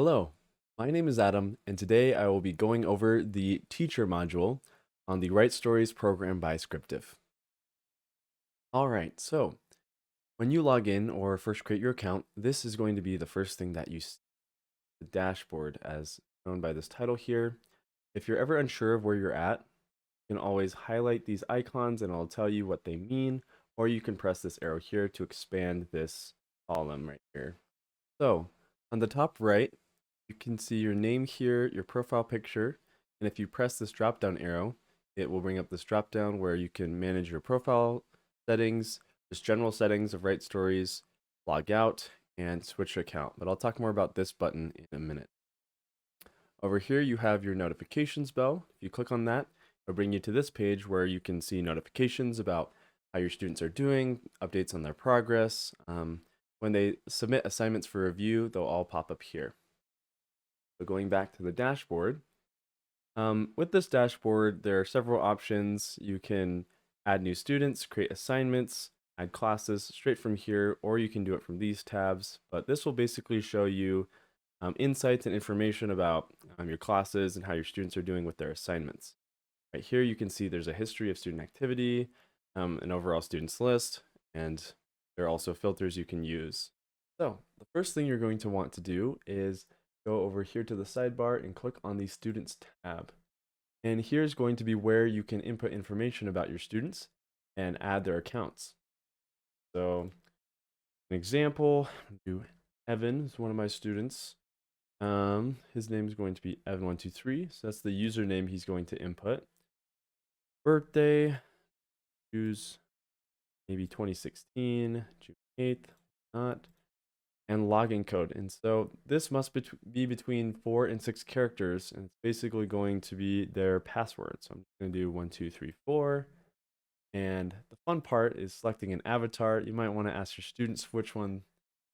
Hello, my name is Adam, and today I will be going over the teacher module on the WriteStories program by Scriptive. All right, so when you log in or first create your account, this is going to be the first thing that you see, the dashboard as shown by this title here. If you're ever unsure of where you're at, you can always highlight these icons and I'll tell you what they mean, or you can press this arrow here to expand this column right here. So on the top right, you can see your name here, your profile picture, and if you press this drop down arrow, it will bring up this drop down where you can manage your profile settings, just general settings of WriteStories, log out, and switch account. But I'll talk more about this button in a minute. Over here, you have your notifications bell. If you click on that, it'll bring you to this page where you can see notifications about how your students are doing, updates on their progress. When they submit assignments for review, they'll all pop up here. So going back to the dashboard, with this dashboard, there are several options. You can add new students, create assignments, add classes straight from here, or you can do it from these tabs. But this will basically show you insights and information about your classes and how your students are doing with their assignments. Right here, you can see there's a history of student activity, an overall students list, and there are also filters you can use. So the first thing you're going to want to do is go over here to the sidebar and click on the Students tab. And here's going to be where you can input information about your students and add their accounts. So an example, Evan is one of my students. His name is going to be Evan123, so that's the username he's going to input. Birthday, choose maybe 2016, June 8th, not, and login code. And so this must be between 4 and 6 characters, and it's basically going to be their password. So I'm just going to do 1, 2, 3, 4. And the fun part is selecting an avatar. You might want to ask your students which one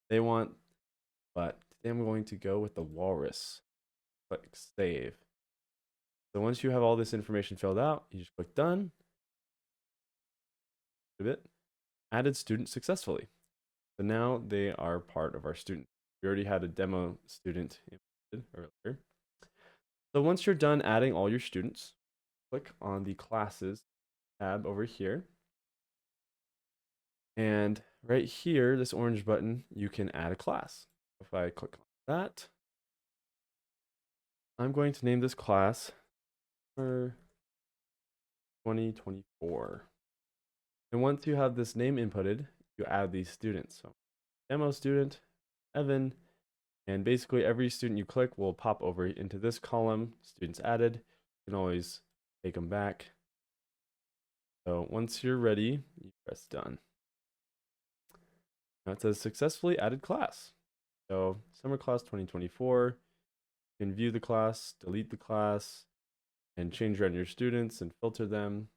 they want, but today I'm going to go with the walrus. Click save. So once you have all this information filled out, you just click done. Added student successfully. So now they are part of our student. We already had a demo student earlier. So once you're done adding all your students, click on the classes tab over here. And right here, this orange button, you can add a class. If I click on that, I'm going to name this class for 2024. And once you have this name inputted, you add these students. So demo student, Evan, and basically every student you click will pop over into this column, students added. You can always take them back. So once you're ready, you press done. Now it says successfully added class. So summer class 2024, you can view the class, delete the class, and change around your students and filter them.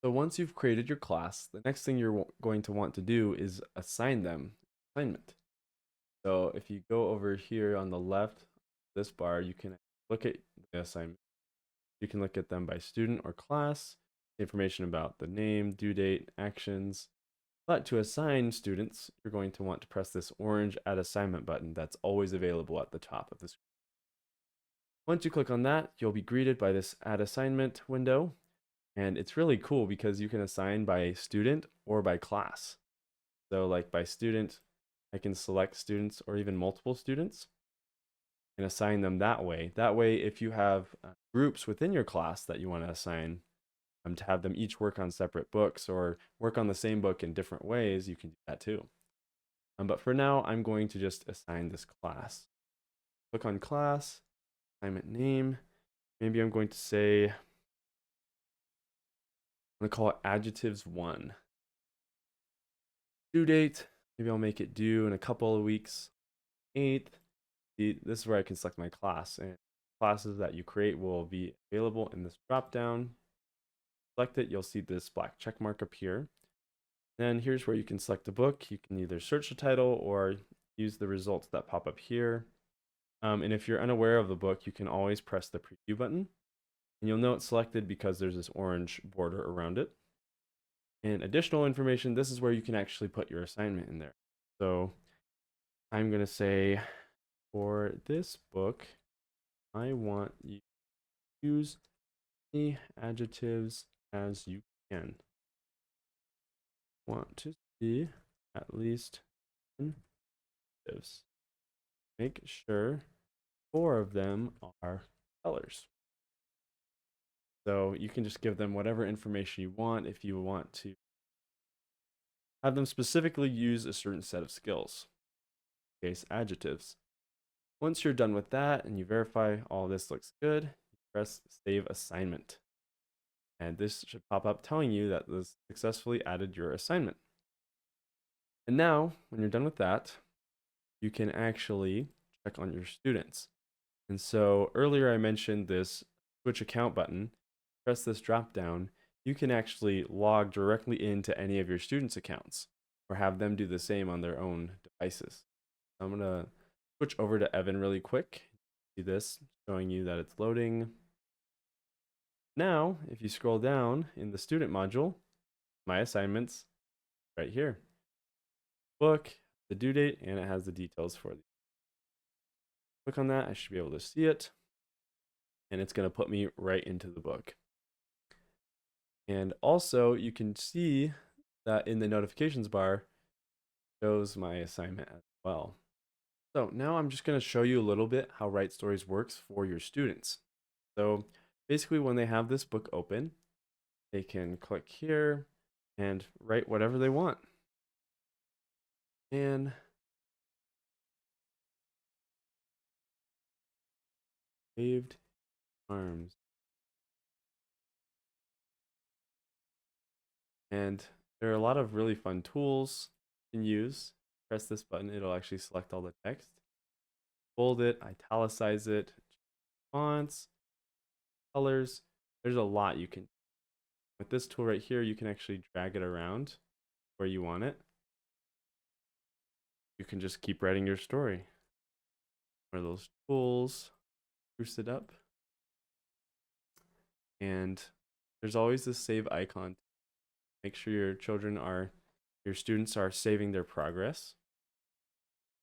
So once you've created your class, the next thing you're going to want to do is assign them assignment. So if you go over here on the left, this bar, you can look at the assignment. You can look at them by student or class, information about the name, due date, actions. But to assign students, you're going to want to press this orange Add Assignment button that's always available at the top of the screen. Once you click on that, you'll be greeted by this Add Assignment window. And it's really cool because you can assign by student or by class. So like by student, I can select students or even multiple students and assign them that way. That way, if you have groups within your class that you want to assign, to have them each work on separate books or work on the same book in different ways, you can do that too. But for now, I'm going to just assign this class. Click on class, assignment name. Maybe I'm going to say, I'm going to call it adjectives 1. Due date, maybe I'll make it due in a couple of weeks. 8th. This is where I can select my class, and classes that you create will be available in this drop down. Select it, you'll see this black check mark up here. Then here's where you can select a book. You can either search the title or use the results that pop up here. And if you're unaware of the book, you can always press the preview button. And you'll know it's selected because there's this orange border around it. And additional information, this is where you can actually put your assignment in there. So I'm going to say for this book, I want you to use any adjectives as you can. Want to see at least 10 adjectives. Make sure 4 of them are colors. So you can just give them whatever information you want if you want to have them specifically use a certain set of skills. Case adjectives. Once you're done with that and you verify all this looks good, you press Save Assignment. And this should pop up telling you that this successfully added your assignment. And now, when you're done with that, you can actually check on your students. And so earlier I mentioned this switch account button. Press this drop down. You can actually log directly into any of your students' accounts or have them do the same on their own devices. I'm going to switch over to Evan really quick. See this showing you that it's loading. Now, if you scroll down in the student module, my assignments right here. Book, the due date, and it has the details for you. Click on that, I should be able to see it. And it's going to put me right into the book. And also, you can see that in the notifications bar, shows my assignment as well. So now I'm just going to show you a little bit how WriteStories works for your students. So basically, when they have this book open, they can click here and write whatever they want. And waved arms. And there are a lot of really fun tools you can use. Press this button, it'll actually select all the text. Bold it, italicize it, fonts, colors. There's a lot you can. With this tool right here, you can actually drag it around where you want it. You can just keep writing your story. One of those tools, spruce it up. And there's always this save icon. Make sure your students are saving their progress.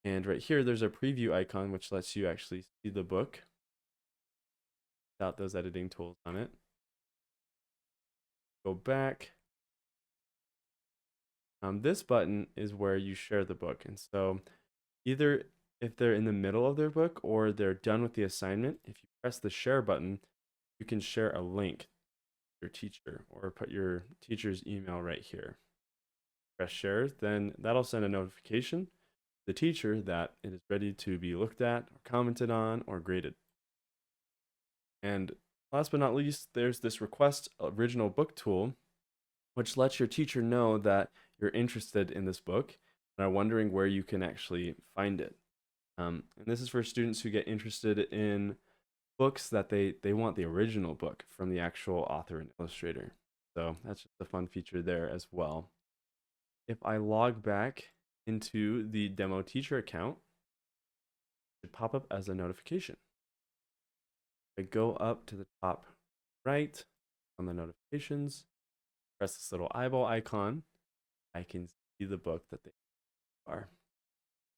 And right here, there's a preview icon, which lets you actually see the book without those editing tools on it. Go back. This button is where you share the book. And so either if they're in the middle of their book or they're done with the assignment, if you press the share button, you can share a link to your teacher or put your teacher's email right here. Press share, then that'll send a notification to the teacher that it is ready to be looked at, or commented on, or graded. And last but not least, there's this request original book tool, which lets your teacher know that you're interested in this book and are wondering where you can actually find it. And this is for students who get interested in books that they want the original book from the actual author and illustrator. So that's just a fun feature there as well. If I log back into the demo teacher account, it should pop up as a notification. I go up to the top right on the notifications, press this little eyeball icon, I can see the book that they are.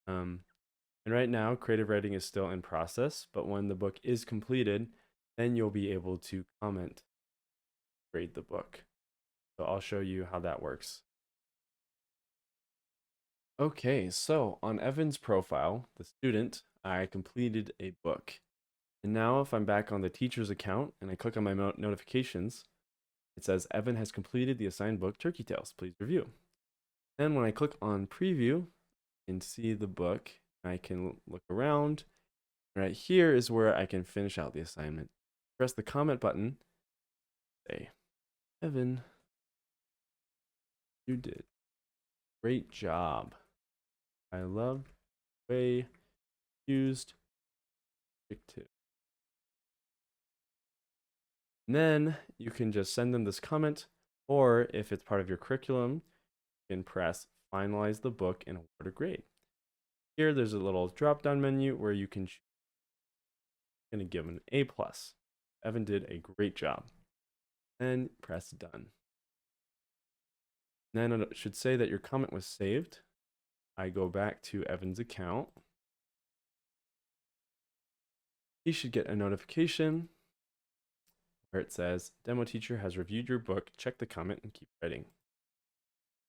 And right now, creative writing is still in process, but when the book is completed, then you'll be able to comment, grade the book. So I'll show you how that works. Okay, so on Evan's profile, the student, I completed a book. And now if I'm back on the teacher's account and I click on my notifications, it says Evan has completed the assigned book Turkey Tales. Please review. Then when I click on preview and see the book, I can look around. Right here is where I can finish out the assignment. Press the comment button. Say, Evan, you did great job. I love the way you used adjective. And then you can just send them this comment, or if it's part of your curriculum, you can press finalize the book and award a grade. Here, there's a little drop-down menu where you can choose. I'm going to give an A+. Evan did a great job. And press done. Then it should say that your comment was saved. I go back to Evan's account. he should get a notification where it says, Demo teacher has reviewed your book. Check the comment and keep writing.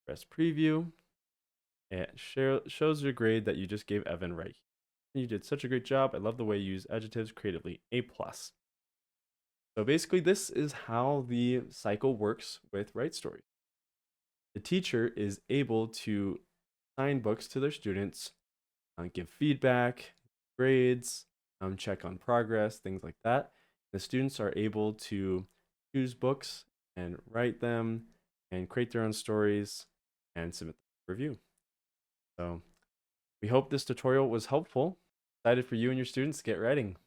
Press preview. It shows your grade that you just gave Evan right here. You did such a great job. I love the way you use adjectives creatively. A+. So basically, this is how the cycle works with WriteStories. The teacher is able to assign books to their students, give feedback, grades, check on progress, things like that. The students are able to choose books and write them and create their own stories and submit them for review. So we hope this tutorial was helpful. Excited for you and your students to get writing.